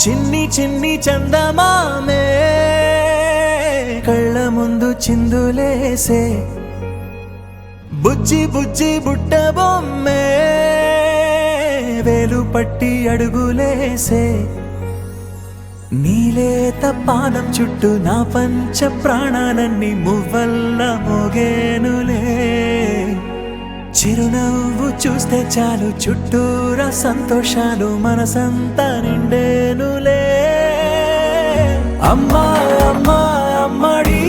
చిన్ని చిన్ని చందమామే కళ్ళ ముందు చిందులేసే బుజ్జి బుజ్జి బుట్ట బొమ్మే వేలు పట్టి అడుగులేసే నీలేత పానం చుట్టూ నా పంచ ప్రాణాలన్నీ మువ్వల్ల మోగేనులే చిరునవ్వు చూస్తే చాలు చుట్టూరా సంతోషాలు మనసంతా నిండేనులే అమ్మా అమ్మా అమ్మడి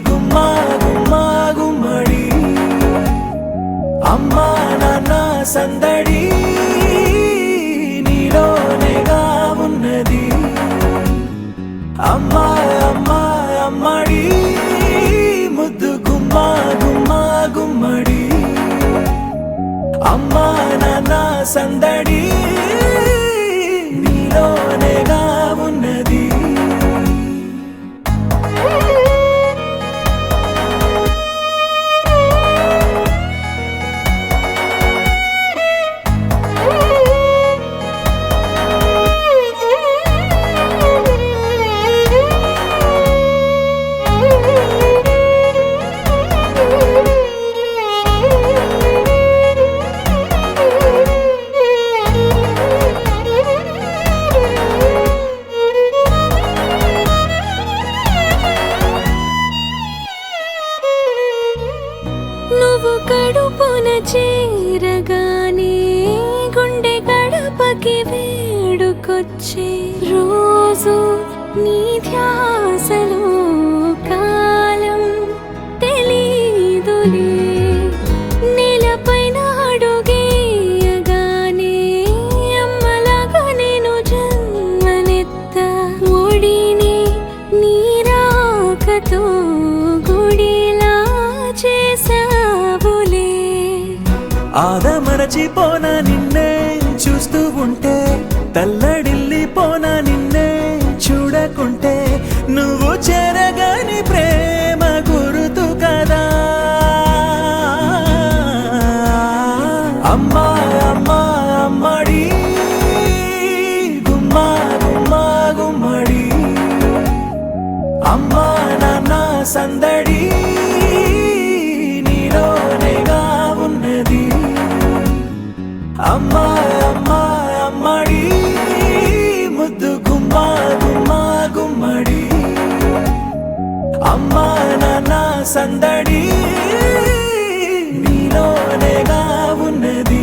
గుమ్మా గుమ్మా గుమ్మడి అమ్మా నాన్న సందడి నీలోనేగా ఉన్నది అమ్మా అమ్మా అమ్మడి ముద్దు గుమ్మా గుమ్మా గుమ్మడి అమ్మా నాన్న సందడి నీలోనేగా ఉన్నది నువ్వు కడుపున చేరగానే గుండె గడపకి వేడుకొచ్చే రోజు నీ ధ్యాసలో కాలం తెలీదులే నేలపైన అడుగేయగానే అమ్మలాగా నేను జన్మనెత్త ఒడిని నీ రాకతో గుడిలా చేసావులే ఆదమరచిపోనా నిన్నే చూస్తూ ఉంటే తల్లడిల్లిపోనా నిన్నే చూడకుంటే నువ్వు చెరగని ప్రేమ గురుతు కదా అమ్మా అమ్మా అమ్మడి గుమ్మా గుమ్మా గుమ్మడి అమ్మా నాన్న సందడి నీలోనేగా ఉన్నది అమ్మా అమ్మా అమ్మడి ముద్దు గుమ్మా గుమ్మా గుమ్మడి అమ్మా నాన్న సందడి నీలోనేగా ఉన్నది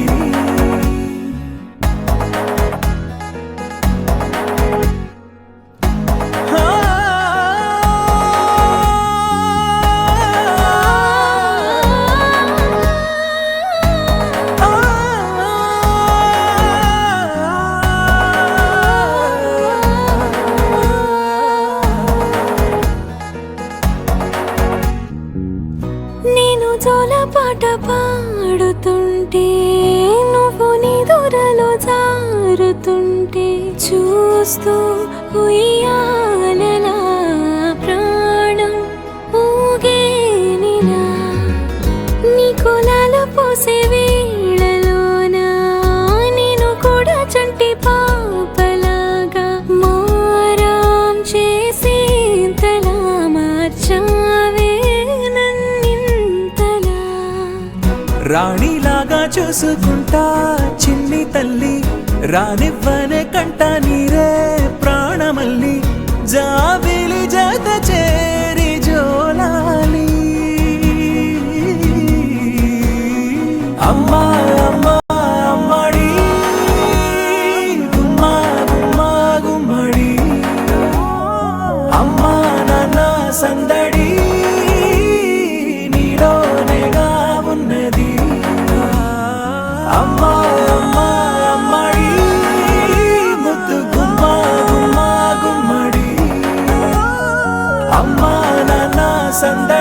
నేను జోలపాట పాడుతుంటే నువ్వు నిదురలో జారుతుంటే చూస్తూ ఉయ్యాలలా ప్రాణం ఊగేనిలా నీ కులాల పోసే వేళలోన నేను కూడా చంటి పాపలాగా మారాం చేసేంతలా మార్చావే రాణిలాగా చూసుకుంటా చిన్ని తల్లి రానివ్వనే కంట నీరే ప్రాణమల్లి జాబిలి జత చేరి జోలాలి అమ్మా అమ్మా అమ్మడి గుమ్మా గుమ్మా గుమ్మడి అమ్మా నాన్న సందడి నీలోనేగా ఉన్నది అమ్మా అమ్మా అమ్మడి ముద్దు గుమ్మా గుమ్మా గుమ్మడి అమ్మా నాన్న సందడి